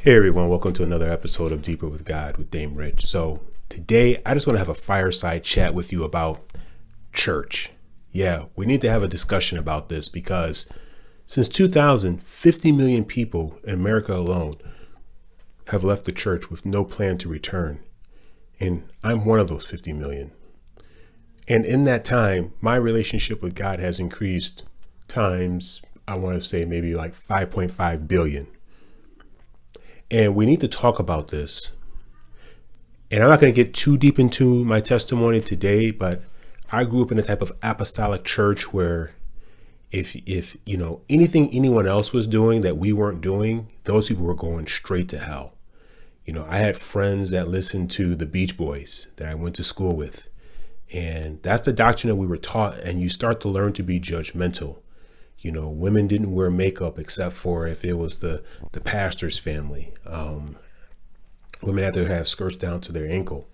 Hey everyone, welcome to another episode of Deeper with God with Dame Rich. So today I just want to have a fireside chat with you about church. Yeah, we need to have a discussion about this because since 2000, 50 million people in America alone have left the church with no plan to return. And I'm one of those 50 million. And in that time, my relationship with God has increased times, I want to say maybe like 5.5 billion. And we need to talk about this. And I'm not going to get too deep into my testimony today, but I grew up in a type of apostolic church where if you know anything anyone else was doing that we weren't doing, those people were going straight to hell. You know, I had friends that listened to the Beach Boys that I went to school with. And that's the doctrine that we were taught. And you start to learn to be judgmental. You know, women didn't wear makeup except for if it was the pastor's family. Women had to have skirts down to their ankle.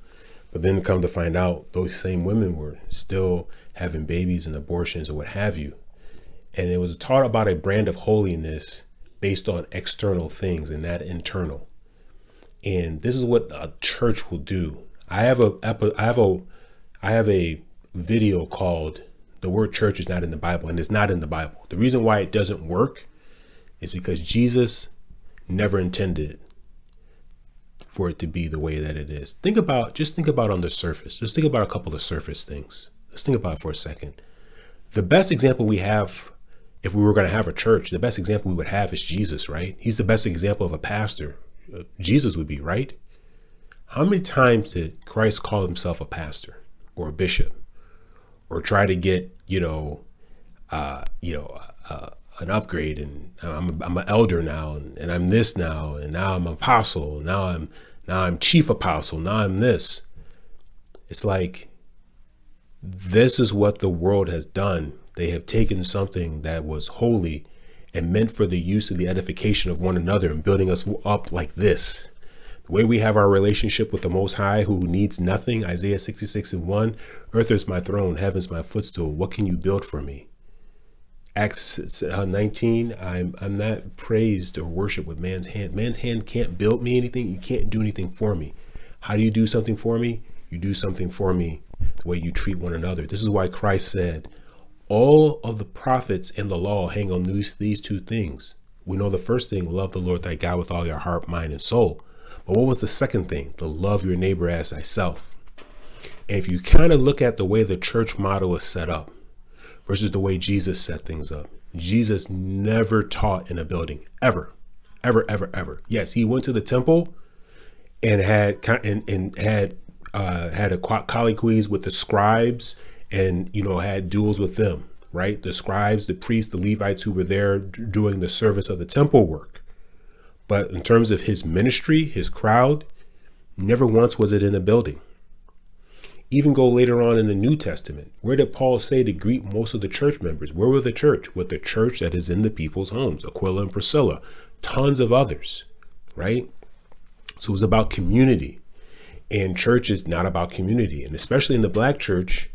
But then come to find out, those same women were still having babies and abortions or what have you. And it was taught about a brand of holiness based on external things and not internal. And this is what a church will do. I have a video called "The Word Church is Not in the Bible," and it's not in the Bible. The reason why it doesn't work is because Jesus never intended for it to be the way that it is. Think about on the surface. Just think about a couple of surface things. Let's think about it for a second. The best example we have, if we were going to have a church, the best example we would have is Jesus, right? He's the best example of a pastor. Jesus would be, right? How many times did Christ call himself a pastor or a bishop, or try to get an upgrade, and I'm an elder now, and I'm this now, and now I'm apostle, now I'm chief apostle, now I'm this. It's like, this is what the world has done. They have taken something that was holy and meant for the use of the edification of one another and building us up like this. The way we have our relationship with the Most High, who needs nothing, Isaiah 66:1, earth is my throne, heaven's my footstool. What can you build for me? Acts 19, I'm not praised or worshiped with man's hand. Man's hand can't build me anything. You can't do anything for me. How do you do something for me? You do something for me the way you treat one another. This is why Christ said, all of the prophets and the law hang on these two things. We know the first thing, love the Lord thy God with all your heart, mind, and soul. But what was the second thing? To love your neighbor as thyself. And if you kind of look at the way the church model is set up versus the way Jesus set things up, Jesus never taught in a building, ever. Yes, he went to the temple and had a colloquies with the scribes, and had duels with them, right? The scribes, the priests, the Levites who were there doing the service of the temple work. But in terms of his ministry, his crowd, never once was it in a building. Even go later on in the New Testament. Where did Paul say to greet most of the church members? Where were the church? With the church that is in the people's homes, Aquila and Priscilla, tons of others, right? So it was about community. And church is not about community. And especially in the black church,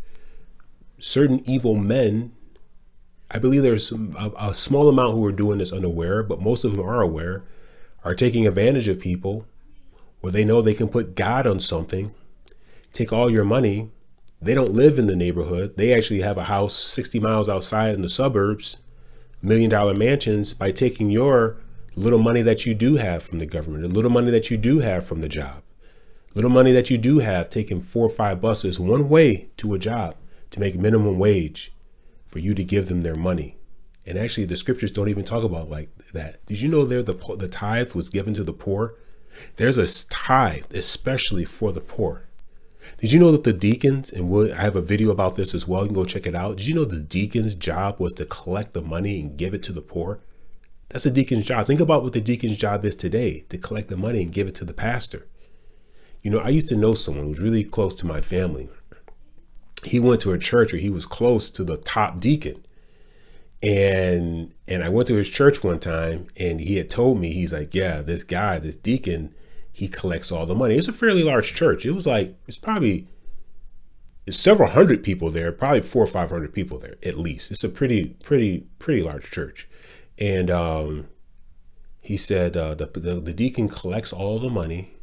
certain evil men, I believe there's a small amount who are doing this unaware, but most of them are aware, are taking advantage of people where they know they can put God on something, take all your money. They don't live in the neighborhood. They actually have a house 60 miles outside in the suburbs, $1 million mansions, by taking your little money that you do have from the government, the little money that you do have from the job, little money that you do have, taking 4 or 5 buses one way to a job to make minimum wage for you to give them their money. And actually the scriptures don't even talk about like that. Did you know the tithe was given to the poor? There's a tithe especially for the poor. Did you know that the deacons, and I have a video about this as well, you can go check it out. Did you know the deacon's job was to collect the money and give it to the poor? That's a deacon's job. Think about what the deacon's job is today, to collect the money and give it to the pastor. I used to know someone who was really close to my family. He went to a church where he was close to the top deacon. And I went to his church one time, and he had told me, he's like, yeah, this guy, this deacon, he collects all the money. It's a fairly large church. It's probably several hundred people there, probably 400 or 500 people there, at least. It's a pretty large church. And He said the deacon collects all the money.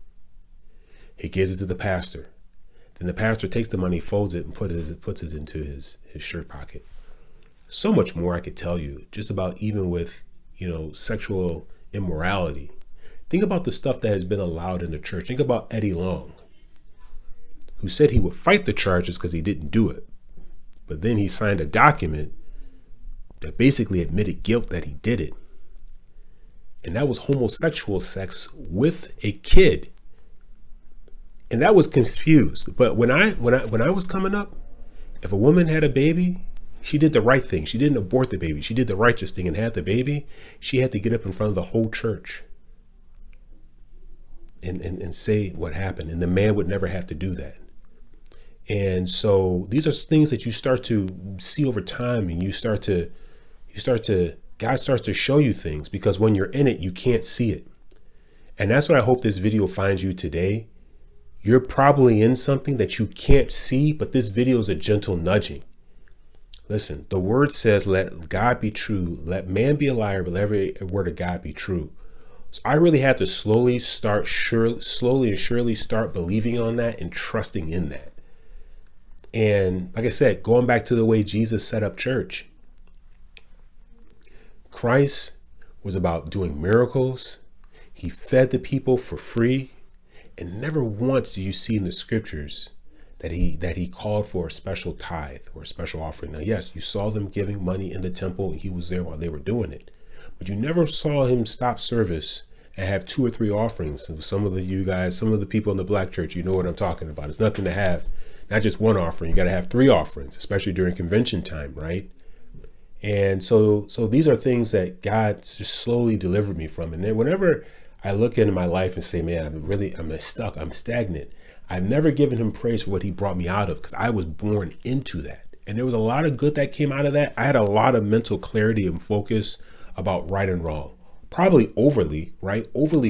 He gives it to the pastor. Then the pastor takes the money, folds it, and puts it into his shirt pocket. So much more I could tell you just about even with, sexual immorality. Think about the stuff that has been allowed in the church. Think about Eddie Long, who said he would fight the charges because he didn't do it. But then he signed a document that basically admitted guilt that he did it. And that was homosexual sex with a kid. And that was confused. But when I was coming up, if a woman had a baby, she did the right thing. She didn't abort the baby. She did the righteous thing and had the baby. She had to get up in front of the whole church and say what happened. And the man would never have to do that. And so these are things that you start to see over time, and God starts to show you things, because when you're in it, you can't see it. And that's what I hope this video finds you today. You're probably in something that you can't see, but this video is a gentle nudging. Listen, the word says, let God be true, let man be a liar, but let every word of God be true. So I really had to slowly and surely start believing on that and trusting in that. And like I said, going back to the way Jesus set up church, Christ was about doing miracles. He fed the people for free. And never once do you see in the scriptures that he called for a special tithe or a special offering. Now, yes, you saw them giving money in the temple, and he was there while they were doing it. But you never saw him stop service and have 2 or 3 offerings. Some of the people in the black church, you know what I'm talking about. It's nothing to have not just one offering. You got to have 3 offerings, especially during convention time, right? And so these are things that God just slowly delivered me from. And then whenever I look into my life and say, man, I'm stuck, I'm stagnant, I've never given him praise for what he brought me out of, because I was born into that. And there was a lot of good that came out of that. I had a lot of mental clarity and focus about right and wrong, probably overly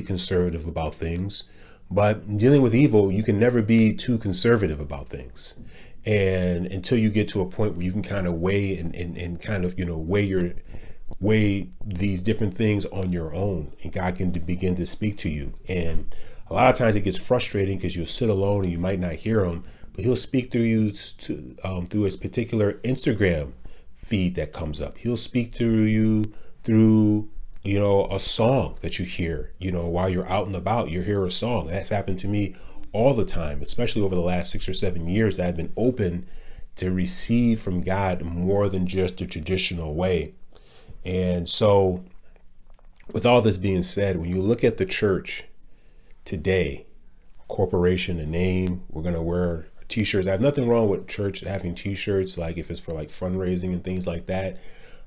conservative about things. But dealing with evil, you can never be too conservative about things. And until you get to a point where you can kind of weigh and kind of, weigh these different things on your own, and God can begin to speak to you. And a lot of times it gets frustrating because you'll sit alone and you might not hear him, but he'll speak through you through his particular Instagram feed that comes up. He'll speak through you through a song that you hear, while you're out and about. You hear a song. That's happened to me all the time, especially over the last 6 or 7 years, that I've been open to receive from God more than just a traditional way. And so with all this being said, when you look at the church today, corporation, a name, we're going to wear t-shirts. I have nothing wrong with church having t-shirts, like if it's for like fundraising and things like that.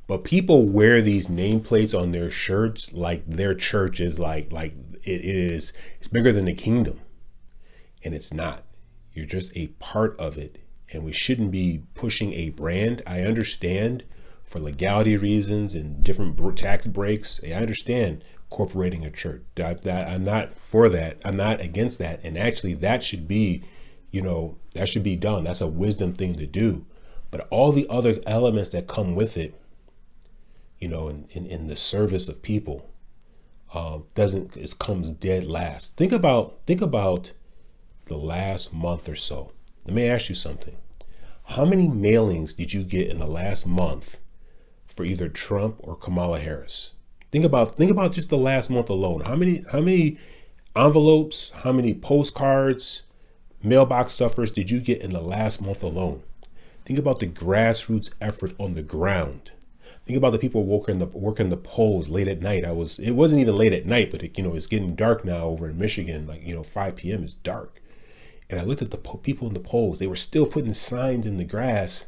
But people wear these nameplates on their shirts like their church is like it's bigger than the kingdom. And it's not. You're just a part of it. And we shouldn't be pushing a brand. I understand for legality reasons and different tax breaks. I understand incorporating a church. I'm not for that. I'm not against that. And actually that should be, that should be done. That's a wisdom thing to do. But all the other elements that come with it, in the service of people, comes dead last. Think about the last month or so. Let me ask you something. How many mailings did you get in the last month for either Trump or Kamala Harris? Think about just the last month alone. How many envelopes, how many postcards, mailbox stuffers did you get in the last month alone? Think about the grassroots effort on the ground. Think about the people working the polls late at night. It wasn't even late at night, but it's getting dark now over in Michigan. 5 p.m. is dark. And I looked at the people in the polls. They were still putting signs in the grass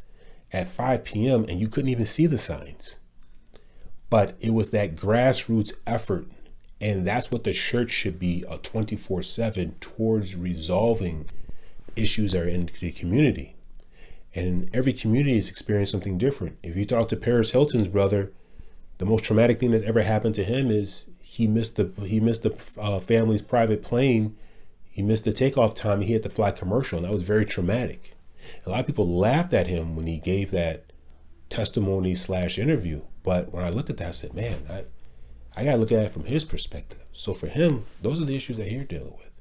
at 5 p.m. and you couldn't even see the signs. But it was that grassroots effort. And that's what the church should be, a 24/7 towards resolving issues that are in the community. And every community has experienced something different. If you talk to Paris Hilton's brother, the most traumatic thing that ever happened to him is he missed the family's private plane. He missed the takeoff time. He had to fly commercial, and that was very traumatic. A lot of people laughed at him when he gave that testimony / interview. But when I looked at that, I said, man, I got to look at it from his perspective. So for him, those are the issues that he's dealing with.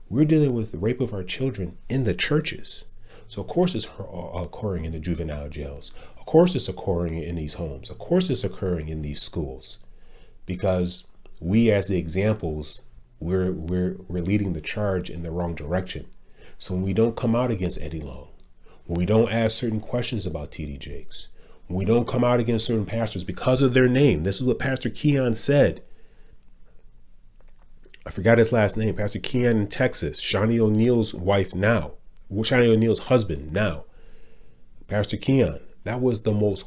We're dealing with the rape of our children in the churches. So of course it's occurring in the juvenile jails. Of course it's occurring in these homes. Of course it's occurring in these schools, because we as the examples, we're leading the charge in the wrong direction. So when we don't come out against Eddie Long, when we don't ask certain questions about TD Jakes, when we don't come out against certain pastors because of their name, this is what Pastor Keon said. I forgot his last name. Pastor Keon in Texas, Shawnee O'Neal's wife now, Shawnee O'Neal's husband now. Pastor Keon, that was the most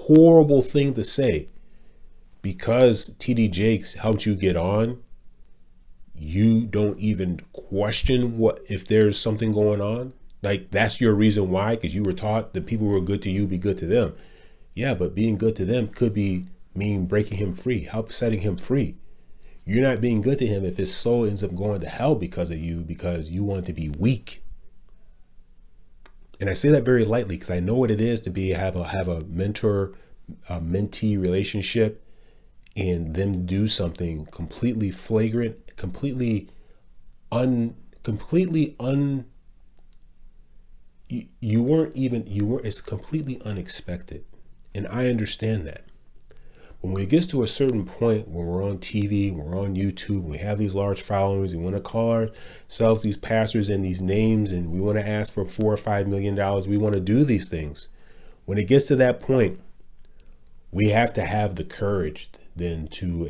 horrible thing to say. Because TD Jakes helped you get on, you don't even question what if there's something going on. Like, that's your reason why, because you were taught that people who were good to you, be good to them. Yeah, but being good to them could mean breaking him free, help setting him free. You're not being good to him if his soul ends up going to hell because of you, because you want to be weak. And I say that very lightly because I know what it is to have a mentor, mentee relationship, and them do something completely flagrant, it's completely unexpected. And I understand that. When it gets to a certain point when we're on TV, we're on YouTube, we have these large followings, we want to call ourselves these pastors and these names, and we want to ask for $4 or $5 million. We want to do these things. When it gets to that point, we have to have the courage then to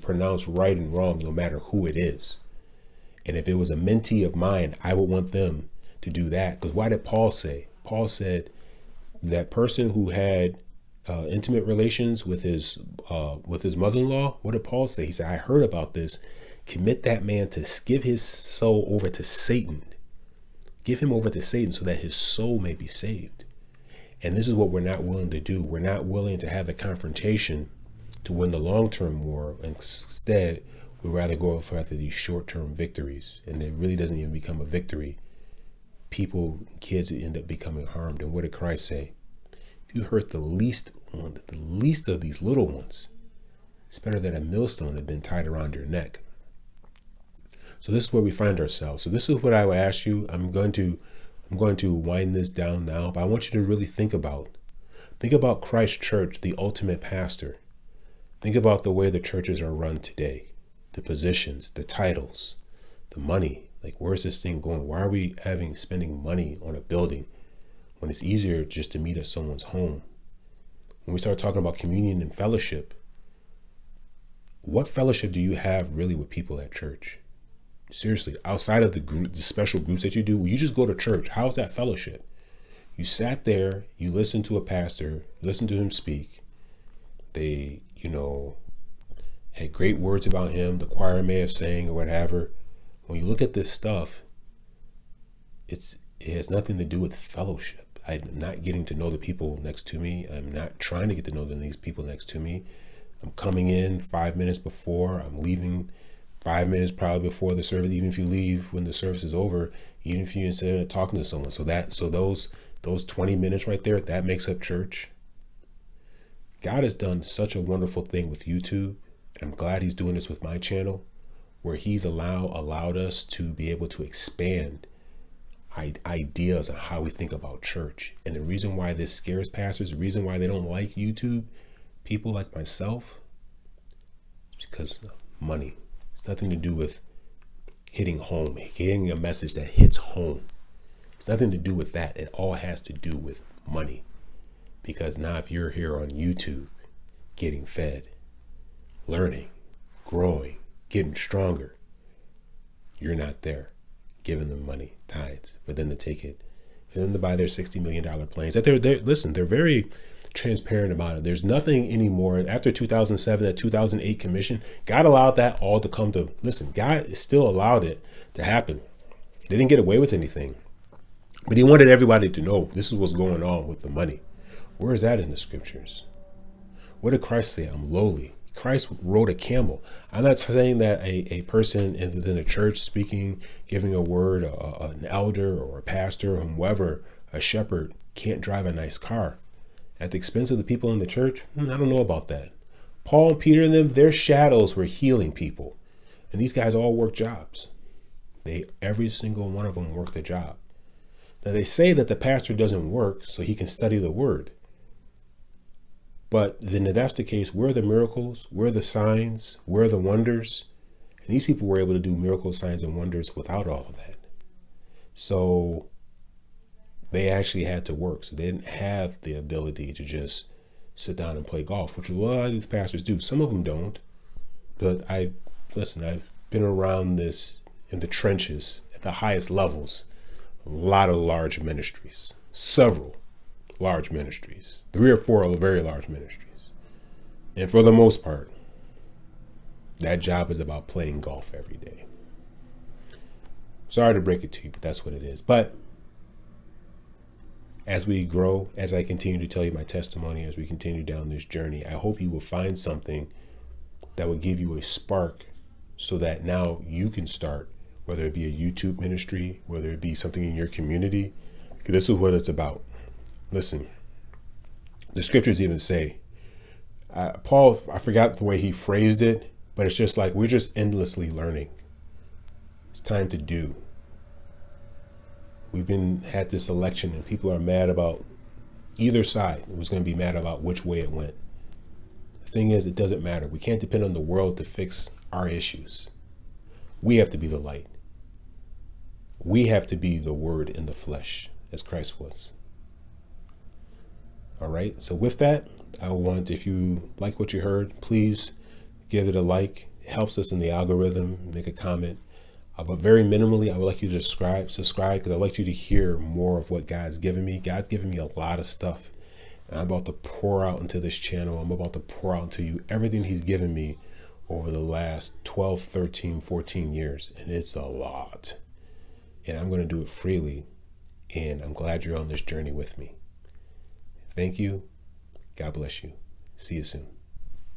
pronounce right and wrong, no matter who it is. And if it was a mentee of mine, I would want them to do that. Because why did Paul say? Paul said that person who had intimate relations with his mother-in-law, what did Paul say? He said, I heard about this. Commit that man to give his soul over to Satan. Give him over to Satan so that his soul may be saved. And this is what we're not willing to do. We're not willing to have the confrontation to win the long-term war. Instead, we'd rather go after these short-term victories. And it really doesn't even become a victory. People, kids end up becoming harmed. And what did Christ say? If you hurt the least of these little ones, it's better that a millstone had been tied around your neck. So this is where we find ourselves. So this is what I would ask you. I'm going to wind this down now, but I want you to really think about Christ Church, the ultimate pastor. Think about the way the churches are run today, the positions, the titles, the money. Like, where's this thing going? Why are we spending money on a building when it's easier just to meet at someone's home? When we start talking about communion and fellowship, what fellowship do you have really with people at church? Seriously, outside of the special groups that you do, you just go to church. How's that fellowship? You sat there, you listened to a pastor, listened to him speak. They, had great words about him. The choir may have sang or whatever. When you look at this stuff, it has nothing to do with fellowship. I'm not getting to know the people next to me. I'm not trying to get to know these people next to me. I'm coming in 5 minutes before. I'm leaving 5 minutes probably before the service. Even if you leave when the service is over, even if you instead of talking to someone. So those 20 minutes right there, that makes up church. God has done such a wonderful thing with YouTube. And I'm glad he's doing this with my channel, where he's allowed us to be able to expand ideas on how we think about church. And the reason why this scares pastors, the reason why they don't like YouTube, people like myself, is because of money. It's nothing to do with hitting home, getting a message that hits home. It's nothing to do with that. It all has to do with money. Because now if you're here on YouTube, getting fed, learning, growing, getting stronger, you're not there giving them money, tithes, for them to take it, for them to buy their $60 million planes. That they're very transparent about it. There's nothing anymore. After 2007, that 2008 commission, God allowed that all to come to, God still allowed it to happen. They didn't get away with anything, but he wanted everybody to know this is what's going on with the money. Where is that in the scriptures? What did Christ say? I'm lowly. Christ rode a camel. I'm not saying that a person within a church speaking, giving a word, an elder or a pastor or whoever, a shepherd, can't drive a nice car at the expense of the people in the church. I don't know about that. Paul and Peter and them, their shadows were healing people. And these guys all work jobs. Every single one of them worked a job. Now they say that the pastor doesn't work so he can study the word. But then if that's the case, where are the miracles? Where are the signs? Where are the wonders? And these people were able to do miracles, signs, and wonders without all of that. So they actually had to work. So they didn't have the ability to just sit down and play golf, which a lot of these pastors do. Some of them don't. But I've been around this in the trenches at the highest levels. A lot of large ministries, several large ministries, 3 or 4 very large ministries. And for the most part, that job is about playing golf every day. Sorry to break it to you, but that's what it is. But as we grow, as I continue to tell you my testimony, as we continue down this journey, I hope you will find something that will give you a spark so that now you can start, whether it be a YouTube ministry, whether it be something in your community. Because this is what it's about. Listen, the scriptures even say, Paul, I forgot the way he phrased it, but it's just like we're just endlessly learning. It's time to do. We've had this election and people are mad about either side. It was going to be mad about which way it went. The thing is, it doesn't matter. We can't depend on the world to fix our issues. We have to be the light. We have to be the word in the flesh as Christ was. All right. So with that, if you like what you heard, please give it a like. It helps us in the algorithm. Make a comment. But very minimally, I would like you to subscribe, because I'd like you to hear more of what God's given me. God's given me a lot of stuff, and I'm about to pour out into this channel. I'm about to pour out into you everything he's given me over the last 12, 13, 14 years. And it's a lot. And I'm going to do it freely. And I'm glad you're on this journey with me. Thank you. God bless you. See you soon.